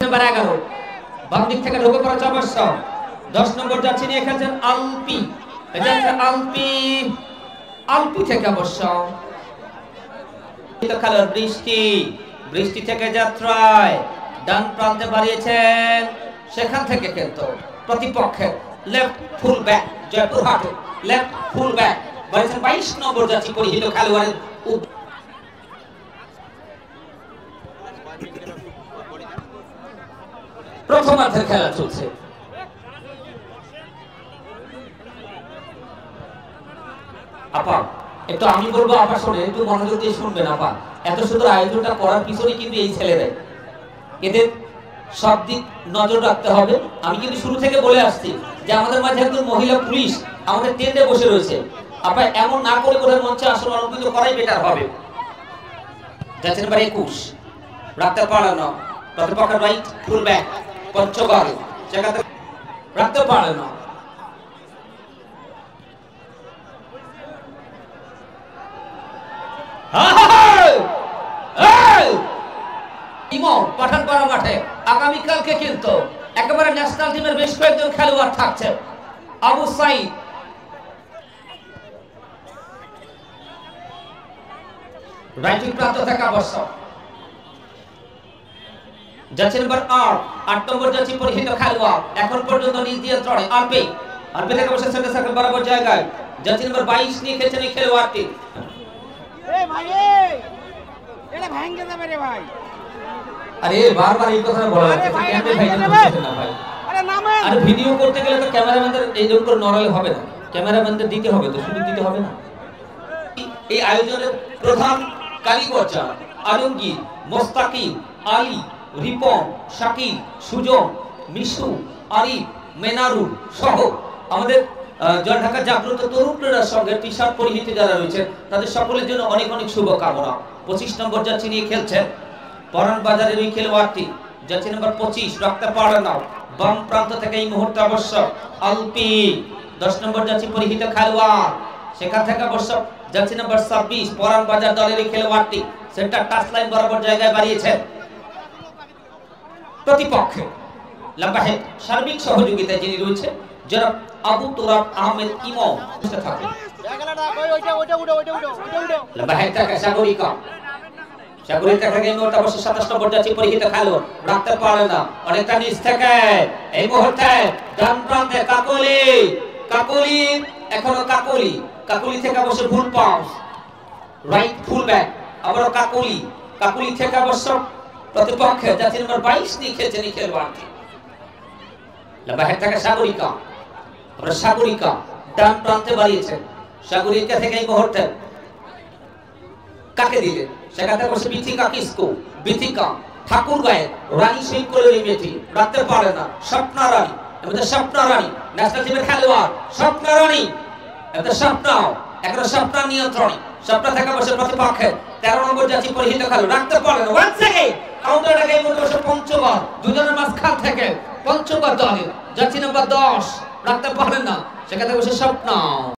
Number 11 বাম দিক থেকে ঢুকে পড়া অবশ্য 10 নম্বর যাচ্ছে নিয়ে খেলছেন আলপি। এটা হচ্ছে আলপি, আলপি থেকে অবশ্য খেলোয়াড় বৃষ্টি, বৃষ্টি থেকে যাত্রায় ডান প্রান্তে বাড়িয়েছেন, সেখান থেকে কিন্তু প্রতিপক্ষের left full back Joypurhat left full back বাড়িয়েছেন 22 নম্বর যাচ্ছে পরিহিত খেলোয়াড়ের প্রথমার্ধের খেলা চলছে। আপা একটু আমি বলবো, আপা শোনেন, একটু মনোযোগ দিয়ে শুনবেন। আপা এত সুন্দর আয়োজনটা করার পিছনে কিন্তু এই ছেলেরা, এদের সব দিক নজর রাখতে হবে। আমি কিন্তু শুরু থেকে বলে আসছি যে আমাদের মাঝে একজন মহিলা পুলিশ আমাদের টেন্ডে বসে রয়েছে। আপা এমন না করে করে মঞ্চে আসন অলঙ্কৃত করাই বেটার হবে। যাচ্ছেন এবার 21 রাখতে পারে না, প্রতিপক্ষের রাইট ফুল ব্যাক পঞ্চগড় জায়গাতে রাখতে পারে না। পাঠানপাড়া মাঠে আগামীকালকে কিন্তু একেবারে ন্যাশনাল টিমের বেশ কয়েকজন খেলোয়াড় থাকছে। আবু সাইদ, রাইট প্রান্ত থেকে আবশ্যক যাচ্ছে নাম্বার 8 নম্বর যাচ্ছে পরিহিত খেলোয়াড় এখন পর্যন্ত নিজ নিয়ন্ত্রণে আলপি, আলপি থেকে বসে সেন্টার সার্কেল বরাবর জায়গায় যাচ্ছে নাম্বার 22 নিয়ে খেলছেন এই খেলোয়াড়টি। ভাই এটা ভাঙে যাবে রে ভাই। আরে বারবার এই কথা বলা যাচ্ছে, ক্যামেরা ভাই না ভাই। আরে নামেন, আরে ভিডিও করতে গেলে তো ক্যামেরাম্যানদের এইরকম করে নড়ালে হবে না, ক্যামেরাম্যানদের দিতে হবে, তো শুধু দিতে হবে না। এই আয়োজনের প্রধান কারিগর যারা আলমগীর, মোস্তাকিম, আলী, রিপন, শাকিল, সুজন, মিশু, আরিফ, মেনারুল সহ আমাদের জয় ঢাকা জাগ্রত তরুণ ক্রীড়া সংঘের টি শার্ট পরিহিত যারা রয়েছে তাদের সকলের জন্য অনেক অনেক শুভকামনা। 25 নম্বর যাচ্ছে নিয়ে খেলছেন পরান বাজারের ওই খেলোয়াড়টি, যাচ্ছে নাম্বার 25 রাখতে পারে না, বাম প্রান্ত থেকে এই মুহূর্তে আবশ্যক আলপি। 10 নম্বর যাচ্ছে পরিহিত খেলোয়াড়, সেখান থেকে আবশ্যক যাচ্ছে নাম্বার 26 পরান বাজার দলের এই খেলোয়াড়টি, সেন্টার টাচ লাইন বরাবর জায়গায় বাড়িয়েছেন। প্রতিপক্ষে লম্বা হেড সার্বিক সহযোগিতায় যিনি রয়েছে যারা আবু তুরাব আহমেদ ইমাম থাকে। লম্বা হেড থেকে সাগরিকা, সাগরিকা থেকে এই মুহূর্তে অবশ্য 27 নম্বর যাচ্ছে পরিহিত খেলোয়াড় রাখতে পারে না, অনেকটা নিচ থেকে এই মুহূর্তে ডান প্রান্তে কাকলি, কাকলি এখনো কাকলি, কাকলি থেকে অবশ্য ভুল পাস রাইট ফুল ব্যাক আবারও কাকলি, কাকলি থেকে অবশ্য প্রতিপক্ষে যাচ্ছে নাম্বার 22 নিয়ে খেলছেন এই খেলোয়াড়টি। লম্বা হেড থেকে সাগরিকা, আমরা সাগরিকা ডান প্রান্তে বাড়িয়েছেন, সাগরিকা থেকে এই মুহূর্তে কাকে দিলেন, সেখান থেকে বসে বিথিকা কিসকো, বিথিকা ঠাকুর গায়ে রানী সিং করে এই মেয়েটি রাখতে পারে না, স্বপ্না রানী, আমাদের স্বপ্না রানী ন্যাশনাল টিমের খেলোয়াড়, স্বপ্না রানী আমাদের স্বপ্নাও একটা স্বপ্না নিয়ন্ত্রণী, স্বপ্না থেকে বসে প্রতিপক্ষে 13 নম্বর যাচ্ছে পরিহিত খেলোয়াড় রাখতে পারে না। ওয়ান সেকেন্ড কাউন্টার আগে এই মুহূর্তে বসে পঞ্চগড় দুজনের মাঝখান থেকে পঞ্চগড় দলের যাচ্ছে নাম্বার 10 রাখতে পারেন না, সেখান থেকে বসে স্বপ্না।